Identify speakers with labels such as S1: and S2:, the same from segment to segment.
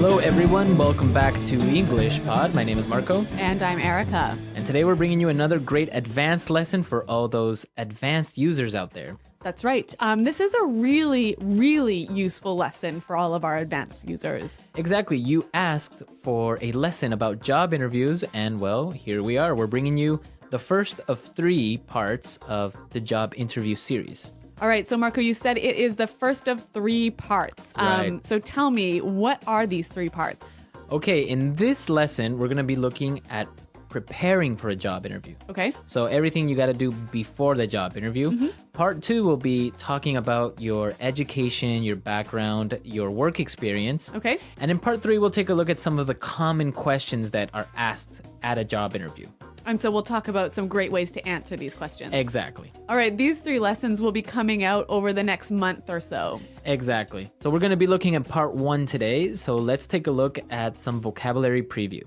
S1: Hello everyone, welcome back to English Pod. My name is Marco.
S2: And I'm Erica.
S1: And today we're bringing you another great advanced lesson for all those advanced users out there.
S2: That's right. This is a really, really useful lesson for all of our advanced users.
S1: Exactly. You asked for a lesson about job interviews, and well, here we are. We're bringing you the first of 3 parts of the job interview series.
S2: All right, so Marco, you said it is the first of 3 parts.
S1: Right.
S2: So tell me, what are these 3 parts?
S1: Okay, in this lesson, we're going to be looking at preparing for a job interview.
S2: Okay.
S1: So everything you got to do before the job interview.
S2: Mm-hmm.
S1: Part 2 will be talking about your education, your background, your work experience.
S2: Okay.
S1: And in part 3, we'll take a look at some of the common questions that are asked at a job interview.
S2: And so we'll talk about some great ways to answer these questions.
S1: Exactly.
S2: All right, these 3 lessons will be coming out over the next month or so.
S1: Exactly. So we're going to be looking at part 1 today. So let's take a look at some vocabulary preview.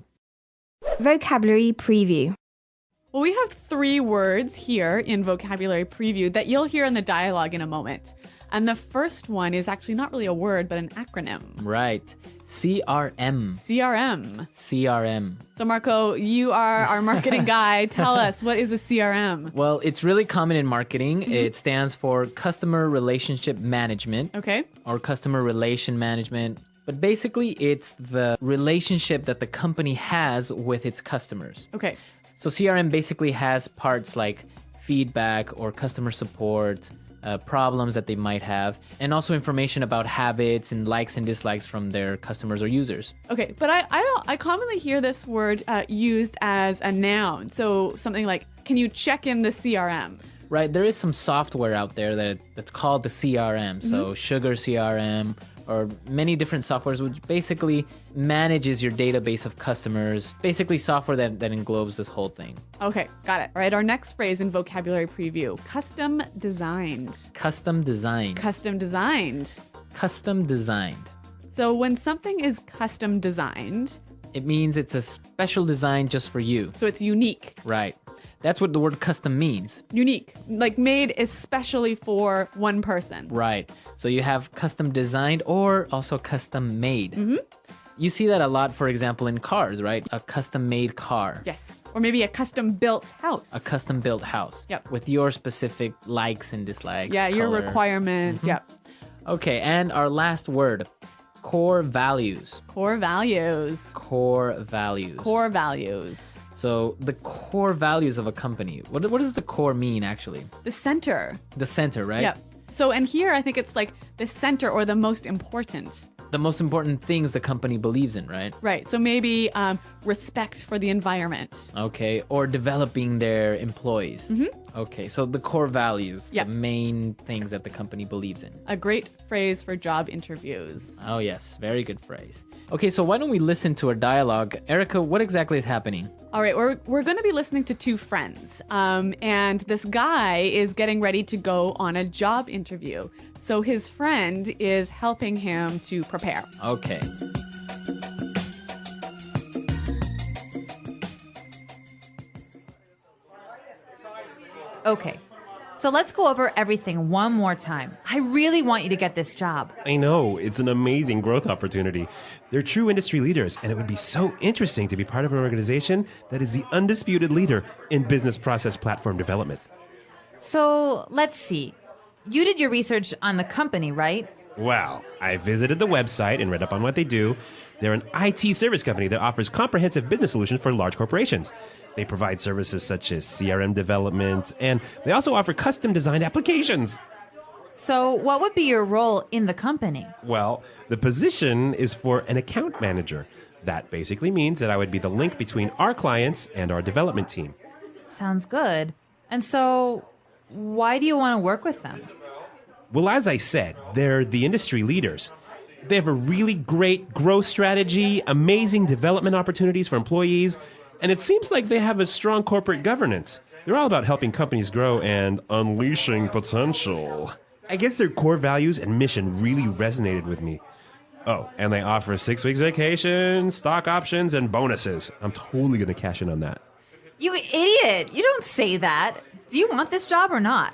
S3: Vocabulary preview.
S2: Well, we have 3 words here in vocabulary preview that you'll hear in the dialogue in a moment. And the first one is actually not really a word, but an acronym.
S1: Right. CRM.
S2: CRM.
S1: CRM.
S2: So Marco, you are our marketing guy. Tell us, what is a CRM?
S1: Well, it's really common in marketing. It stands for Customer Relationship Management.
S2: Okay.
S1: Or Customer Relation Management. But basically, it's the relationship that the company has with its customers.
S2: Okay.
S1: So CRM basically has parts like feedback or customer support, problems that they might have, and also information about habits and likes and dislikes from their customers or users.
S2: Okay, but I commonly hear this word used as a noun. So something like, can you check in the CRM?
S1: Right, there is some software out there that's called the CRM. So Sugar CRM, or many different softwares, which basically manages your database of customers. Basically software that englobes this whole thing.
S2: Okay, got it. All right, our next phrase in vocabulary preview, custom designed.
S1: Custom designed.
S2: Custom designed.
S1: Custom designed.
S2: So when something is custom designed,
S1: it means it's a special design just for you.
S2: So it's unique.
S1: Right. That's what the word custom means.
S2: Unique, like made especially for one person.
S1: Right. So you have custom designed or also custom made. You see that a lot, for example, in cars, right? A custom made car.
S2: Yes. Or maybe a custom built house.
S1: A custom built house.
S2: Yep.
S1: With your specific likes and dislikes.
S2: Yeah, your
S1: color.
S2: requirements. Yep.
S1: Okay, and our last word, core values.
S2: Core values.
S1: Core values.
S2: Core values.
S1: So the core values of a company. What does the core mean, actually?
S2: The center.
S1: The center, right?
S2: Yep. So, and here I think it's like the center or the most important.
S1: The most important things the company believes in, right?
S2: Right. So maybe respect for the environment.
S1: Okay. Or developing their employees. Okay. So the core values,
S2: Yep.
S1: the main things that the company believes in.
S2: A great phrase for job interviews.
S1: Oh, yes. Very good phrase. Okay. So why don't we listen to our dialogue? Erica, what exactly is happening?
S2: All right, we're going to be listening to 2 friends, and this guy is getting ready to go on a job interview. So his friend is helping him to prepare.
S1: Okay.
S4: Okay, so let's go over everything one more time. I really want you to get this job.
S5: I know, it's an amazing growth opportunity. They're true industry leaders, and it would be so interesting to be part of an organization that is the undisputed leader in business process platform development.
S4: So let's see. You did your research on the company, right?
S5: Wow, I visited the website and read up on what they do. They're an IT service company that offers comprehensive business solutions for large corporations. They provide services such as CRM development, and they also offer custom designed applications.
S4: So what would be your role in the company?
S5: Well, the position is for an account manager. That basically means that I would be the link between our clients and our development team.
S4: Sounds good. And so why do you want to work with them?
S5: Well, as I said, they're the industry leaders. They have a really great growth strategy, amazing development opportunities for employees, and it seems like they have a strong corporate governance. They're all about helping companies grow and unleashing potential. I guess their core values and mission really resonated with me. Oh, and they offer 6 weeks vacation, stock options, and bonuses. I'm totally going to cash in on that.
S4: You idiot! You don't say that. Do you want this job or not?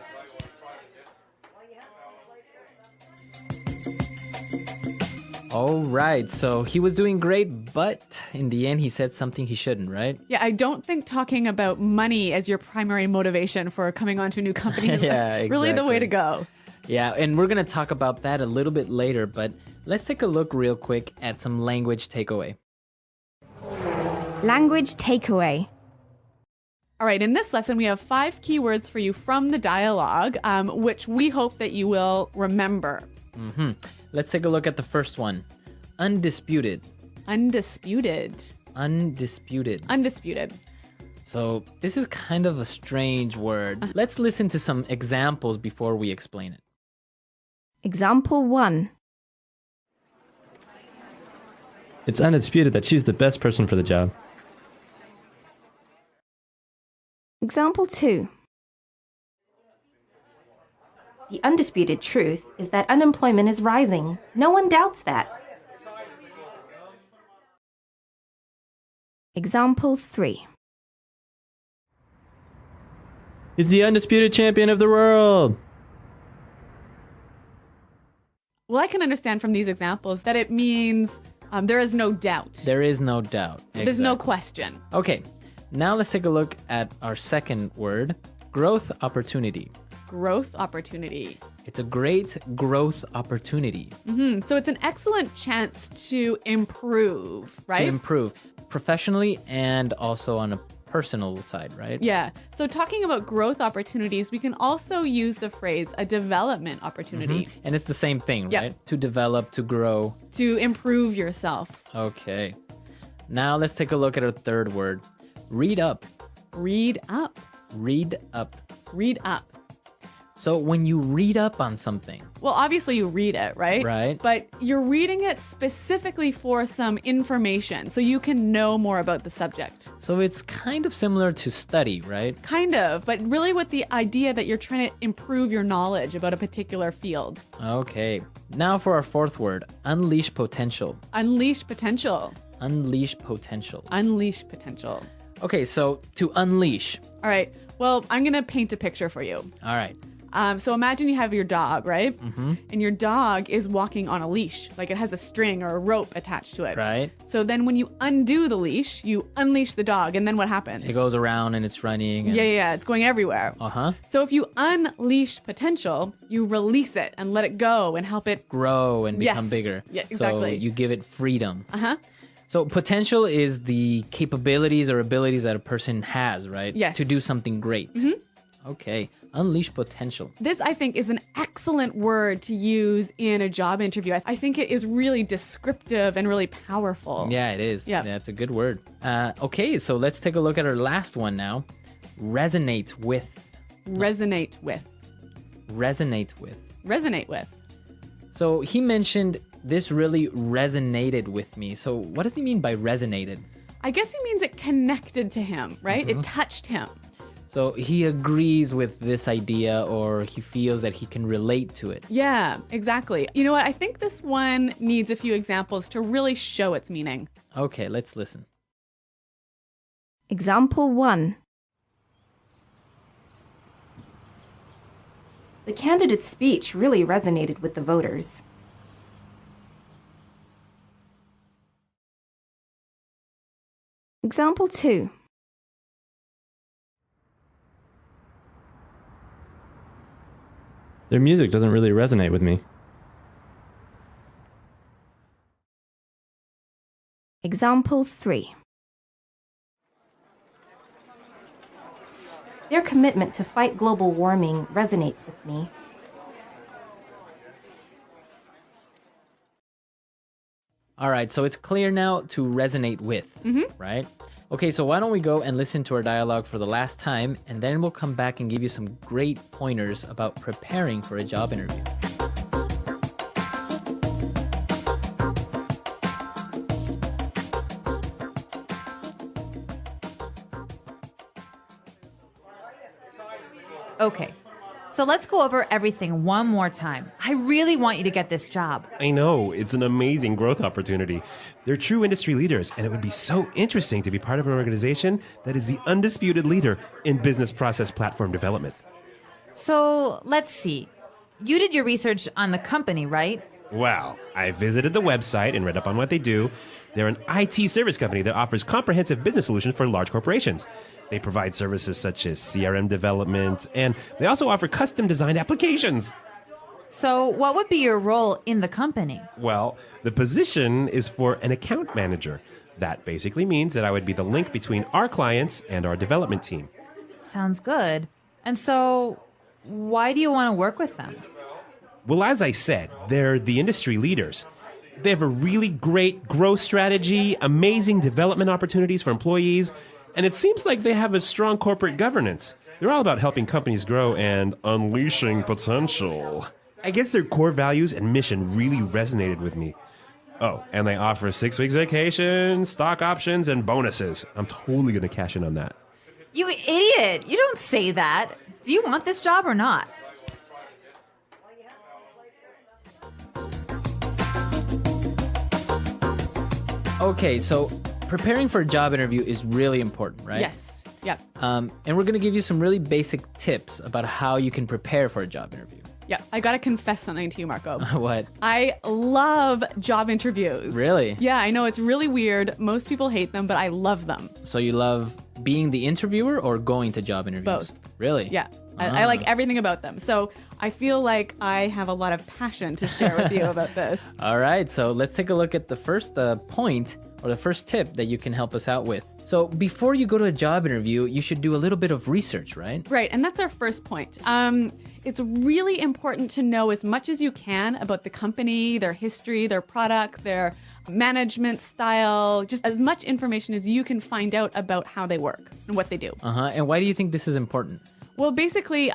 S1: All right, so he was doing great, but in the end, he said something he shouldn't, right?
S2: Yeah, I don't think talking about money as your primary motivation for coming onto a new company is
S1: Yeah,
S2: really the way
S1: exactly.
S2: to go.
S1: Yeah, and we're going to talk about that a little bit later, but let's take a look real quick at some language takeaway.
S3: Language takeaway.
S2: All right, in this lesson, we have 5 keywords for you from the dialogue, which we hope that you will remember.
S1: Let's take a look at the first one. Undisputed.
S2: Undisputed.
S1: Undisputed.
S2: Undisputed.
S1: So this is kind of a strange word. Let's listen to some examples before we explain it.
S3: Example 1.
S6: It's undisputed that she's the best person for the job.
S3: Example 2.
S7: The undisputed truth is that unemployment is rising. No one doubts that.
S3: Example 3.
S6: He's the undisputed champion of the world.
S2: Well, I can understand from these examples that it means there is no doubt.
S1: There is no doubt.
S2: There's no
S1: Exactly.
S2: question.
S1: Okay, now let's take a look at our second word, growth opportunity.
S2: Growth opportunity.
S1: It's a great growth opportunity
S2: So it's an excellent chance to improve, right?
S1: to improve professionally and also on a personal side, right?
S2: Yeah. So talking about growth opportunities, we can also use the phrase a development opportunity
S1: And it's the same thing,
S2: Yep.
S1: right? To develop, to grow.
S2: to improve yourself.
S1: Okay. Now let's take a look at our third word, read up.
S2: Read up.
S1: Read up.
S2: Read up.
S1: So when you read up on something,
S2: Well, obviously you read it, right?
S1: Right.
S2: But you're reading it specifically for some information so you can know more about the subject.
S1: so it's kind of similar to study, right?
S2: Kind of, but really with the idea that you're trying to improve your knowledge about a particular field.
S1: Okay. Now for our fourth word, unleash potential.
S2: Unleash potential.
S1: Unleash potential.
S2: Unleash potential.
S1: Okay, so to unleash.
S2: All right. Well, I'm going to paint a picture for you.
S1: All right.
S2: So imagine you have your dog, right? Mm-hmm. And your dog is walking on a leash, like it has a string or a rope attached to it.
S1: Right.
S2: So then when you undo the leash, you unleash the dog, and then what happens?
S1: It goes around and it's running. And...
S2: Yeah, it's going everywhere.
S1: Uh-huh.
S2: So if you unleash potential, you release it and let it go and help it.
S1: Grow and become
S2: Yes.
S1: bigger.
S2: Yeah, exactly.
S1: So you give it freedom.
S2: Uh-huh.
S1: So potential is the capabilities or abilities that a person has, right?
S2: Yes.
S1: To do something great. Mm-hmm. Okay. Unleash potential.
S2: This, I think, is an excellent word to use in a job interview. I think it is really descriptive and really powerful.
S1: Yeah, it is.
S2: Yeah.
S1: It's a good word. Okay, so let's take a look at our last one now. Resonate with.
S2: Resonate with.
S1: Resonate with.
S2: Resonate with.
S1: So he mentioned this really resonated with me. So what does he mean by resonated?
S2: I guess he means it connected to him, right?
S1: Mm-hmm.
S2: It touched him.
S1: So he agrees with this idea or he feels that he can relate to it.
S2: Yeah, exactly. You know what? I think this one needs a few examples to really show its meaning.
S1: Okay, let's listen.
S3: Example 1.
S7: The candidate's speech really resonated with the voters.
S3: Example 2.
S6: Their music doesn't really resonate with me.
S3: Example 3.
S7: Their commitment to fight global warming resonates with me.
S1: All right, so it's clear now to resonate with, right? Okay, so why don't we go and listen to our dialogue for the last time, and then we'll come back and give you some great pointers about preparing for a job interview.
S4: Okay, so let's go over everything one more time. I really want you to get this job.
S5: I know, it's an amazing growth opportunity. They're true industry leaders, and it would be so interesting to be part of an organization that is the undisputed leader in business process platform development.
S4: So let's see. You did your research on the company, right?
S5: Well, I visited the website and read up on what they do. They're an IT service company that offers comprehensive business solutions for large corporations. They provide services such as CRM development, and they also offer custom designed applications.
S4: So, what would be your role in the company?
S5: Well, the position is for an account manager. That basically means that I would be the link between our clients and our development team.
S4: Sounds good. And so, why do you want to work with them?
S5: Well, as I said, they're the industry leaders. They have a really great growth strategy, amazing development opportunities for employees, and it seems like they have a strong corporate governance. They're all about helping companies grow and unleashing potential. I guess their core values and mission really resonated with me. Oh, and they offer 6 weeks vacation, stock options, and bonuses. I'm totally going to cash in on that.
S4: You idiot! You don't say that. Do you want this job or not?
S1: Okay, so preparing for a job interview is really important, right?
S2: Yes. Yep.
S1: And we're going to give you some really basic tips about how you can prepare for a job interview.
S2: Yep. I got to confess something to you, Marco.
S1: What?
S2: I love job interviews.
S1: Really?
S2: Yeah, I know it's really weird. Most people hate them, but I love them.
S1: So you love being the interviewer or going to job interviews?
S2: Both.
S1: Really?
S2: Yeah. I like everything about them. So I feel like I have a lot of passion to share with you about this.
S1: All right, so let's take a look at the first point or the first tip that you can help us out with. So before you go to a job interview, you should do a little bit of research, right?
S2: Right, and that's our first point. It's really important to know as much as you can about the company, their history, their product, their management style, just as much information as you can find out about how they work and what they do.
S1: And why do you think this is important?
S2: Well, basically,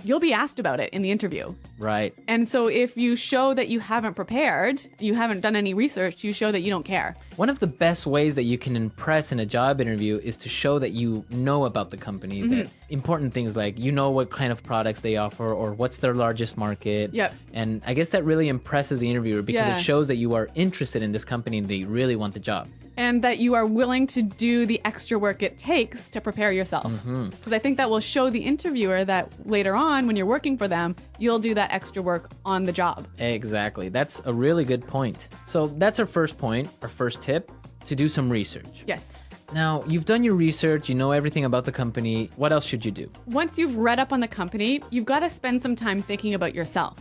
S2: you'll be asked about it in the interview.
S1: Right.
S2: And so if you show that you haven't prepared, you haven't done any research, you show that you don't care.
S1: One of the best ways that you can impress in a job interview is to show that you know about the company, that important things like you know what kind of products they offer or what's their largest market.
S2: Yep.
S1: And I guess that really impresses the interviewer because
S2: Yeah.
S1: it shows that you are interested in this company and they really want the job.
S2: And that you are willing to do the extra work it takes to prepare yourself. Because I think that will show the interviewer that later on, when you're working for them, you'll do that extra work on the job.
S1: Exactly. That's a really good point. So that's our first point, our first tip, to do some research.
S2: Yes.
S1: Now, you've done your research, you know everything about the company. What else should you do?
S2: Once you've read up on the company, you've got to spend some time thinking about yourself.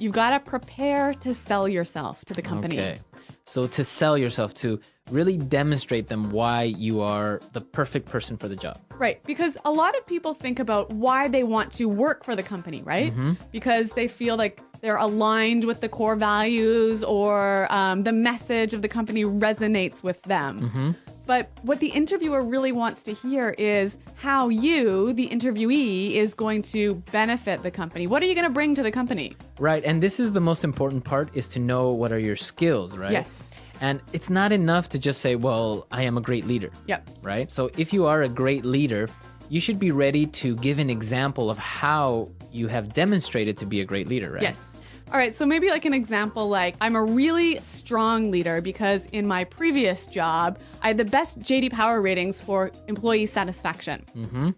S2: You've got to prepare to sell yourself to the company.
S1: Okay. So to sell yourself, to really demonstrate them why you are the perfect person for the job.
S2: Right, because a lot of people think about why they want to work for the company, right? Because they feel like they're aligned with the core values or the message of the company resonates with them. But what the interviewer really wants to hear is how you, the interviewee, is going to benefit the company. What are you going to bring to the company?
S1: Right, and this is the most important part, is to know what are your skills, right?
S2: Yes.
S1: And it's not enough to just say, well, I am a great leader.
S2: Yep.
S1: Right? So if you are a great leader, you should be ready to give an example of how you have demonstrated to be a great leader, right?
S2: Yes. All right, so maybe like an example, like I'm a really strong leader because in my previous job, I had the best JD Power ratings for employee satisfaction.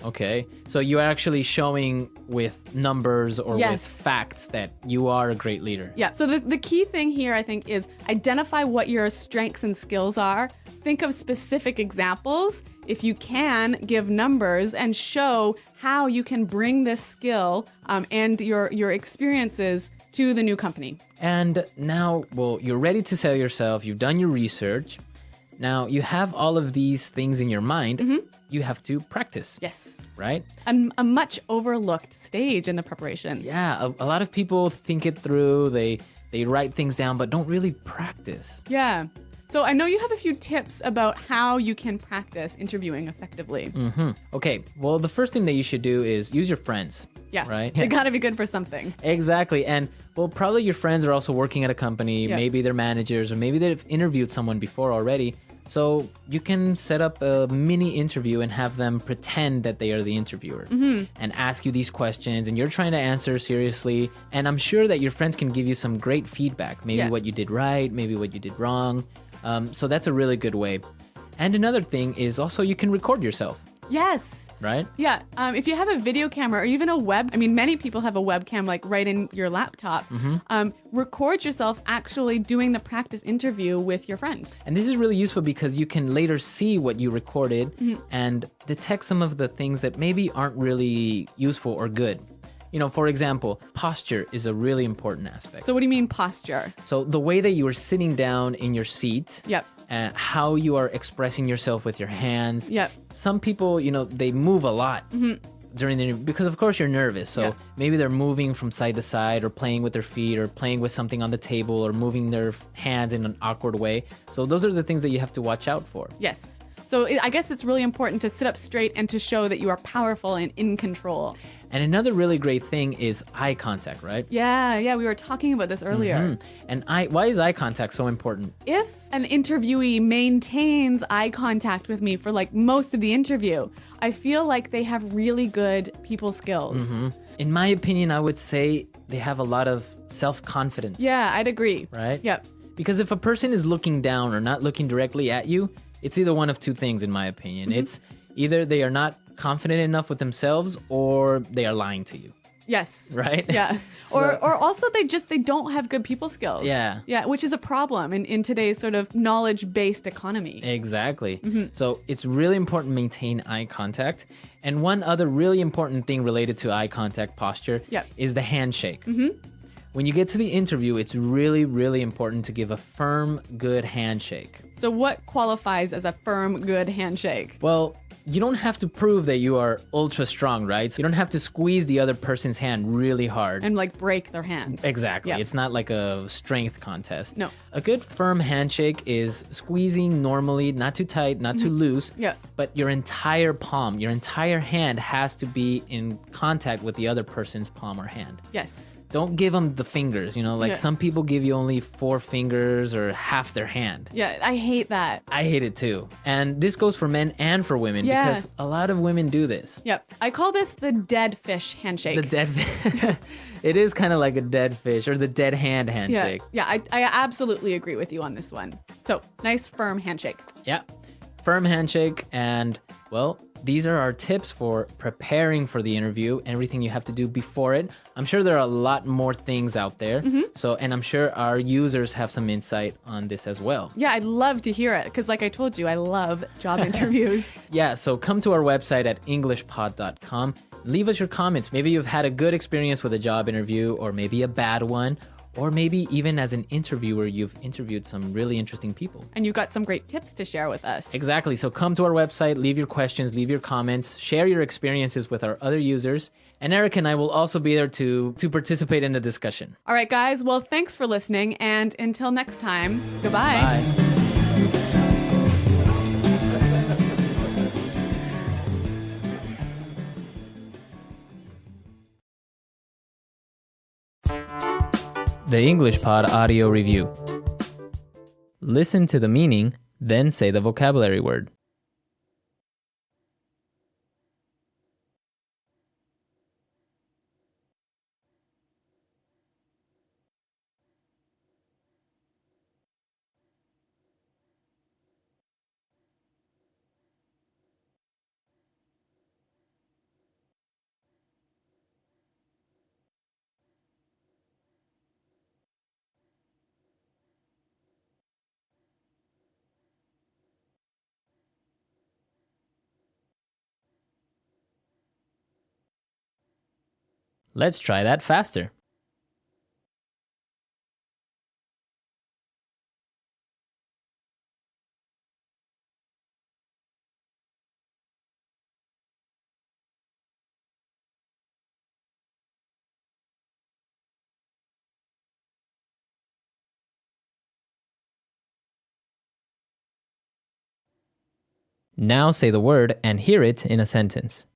S1: Okay. So you're actually showing with numbers or with
S2: Yes.
S1: facts that you are a great leader.
S2: Yeah, so the key thing here, I think, is identify what your strengths and skills are. Think of specific examples. If you can, give numbers and show how you can bring this skill and your experiences to the new company.
S1: And now, well, you're ready to sell yourself. You've done your research. Now you have all of these things in your mind. You have to practice.
S2: Yes.
S1: Right?
S2: A much overlooked stage in the preparation.
S1: Yeah, a lot of people think it through. They write things down, but don't really practice.
S2: Yeah. So I know you have a few tips about how you can practice interviewing effectively.
S1: Okay, well, the first thing that you should do is use your friends.
S2: Yeah.
S1: Right?
S2: They gotta be good for something.
S1: Exactly. And, well, probably your friends are also working at a company.
S2: Yeah.
S1: Maybe they're managers, or maybe they've interviewed someone before already. So you can set up a mini interview and have them pretend that they are the interviewer and ask you these questions, and you're trying to answer seriously. And I'm sure that your friends can give you some great feedback, maybe
S2: Yeah.
S1: what you did right, maybe what you did wrong. So that's a really good way. And another thing is also you can record yourself.
S2: Yes.
S1: right?
S2: Yeah. If you have a video camera or even a many people have a webcam like right in your laptop. Record yourself actually doing the practice interview with your friend.
S1: And this is really useful because you can later see what you recorded and detect some of the things that maybe aren't really useful or good. For example, posture is a really important aspect.
S2: So what do you mean posture?
S1: So the way that you are sitting down in your seat,
S2: Yep.
S1: how you are expressing yourself with your hands.
S2: Yep.
S1: Some people, they move a lot during the interview because, of course, you're nervous. So maybe they're moving from side to side or playing with their feet or playing with something on the table or moving their hands in an awkward way. So those are the things that you have to watch out for.
S2: Yes. So I guess it's really important to sit up straight and to show that you are powerful and in control.
S1: And another really great thing is eye contact, right?
S2: Yeah, we were talking about this earlier.
S1: And why is eye contact so important?
S2: If an interviewee maintains eye contact with me for like most of the interview, I feel like they have really good people skills.
S1: In my opinion, I would say they have a lot of self-confidence.
S2: Yeah, I'd agree.
S1: Right?
S2: Yep.
S1: Because if a person is looking down or not looking directly at you, it's either one of two things, in my opinion. It's either they are not confident enough with themselves or they are lying to you.
S2: Yes.
S1: Right?
S2: Yeah. Or also they don't have good people skills.
S1: Yeah.
S2: Yeah, which is a problem in today's sort of knowledge-based economy.
S1: Exactly. So it's really important to maintain eye contact. And one other really important thing related to eye contact posture is the handshake. When you get to the interview, it's really, really important to give a firm, good handshake.
S2: So what qualifies as a firm, good handshake?
S1: Well, you don't have to prove that you are ultra strong, right? So you don't have to squeeze the other person's hand really hard.
S2: And like break their hand.
S1: Exactly.
S2: Yeah.
S1: It's not like a strength contest.
S2: No.
S1: A good firm handshake is squeezing normally, not too tight, not too loose.
S2: Yeah.
S1: But your entire palm, your entire hand has to be in contact with the other person's palm or hand.
S2: Yes.
S1: Don't give them the fingers, some people give you only 4 fingers or half their hand.
S2: Yeah, I hate that.
S1: I hate it too. And this goes for men and for women because a lot of women do this.
S2: Yep. I call this the dead fish handshake.
S1: The dead fish. It is kind of like a dead fish or the dead hand handshake.
S2: Yeah, I absolutely agree with you on this one. So, nice firm handshake.
S1: Yeah. Firm handshake. And, well, these are our tips for preparing for the interview, everything you have to do before it. I'm sure there are a lot more things out there. And I'm sure our users have some insight on this as well.
S2: Yeah, I'd love to hear it because like I told you, I love job interviews.
S1: Yeah, so come to our website at englishpod.com. Leave us your comments. Maybe you've had a good experience with a job interview or maybe a bad one. Or maybe even as an interviewer, you've interviewed some really interesting people.
S2: And you've got some great tips to share with us.
S1: Exactly. So come to our website, leave your questions, leave your comments, share your experiences with our other users. And Eric and I will also be there to participate in the discussion.
S2: All right, guys. Well, thanks for listening. And until next time, goodbye.
S1: Bye. The English Pod Audio Review. Listen to the meaning, then say the vocabulary word. Let's try that faster. Now say the word and hear it in a sentence.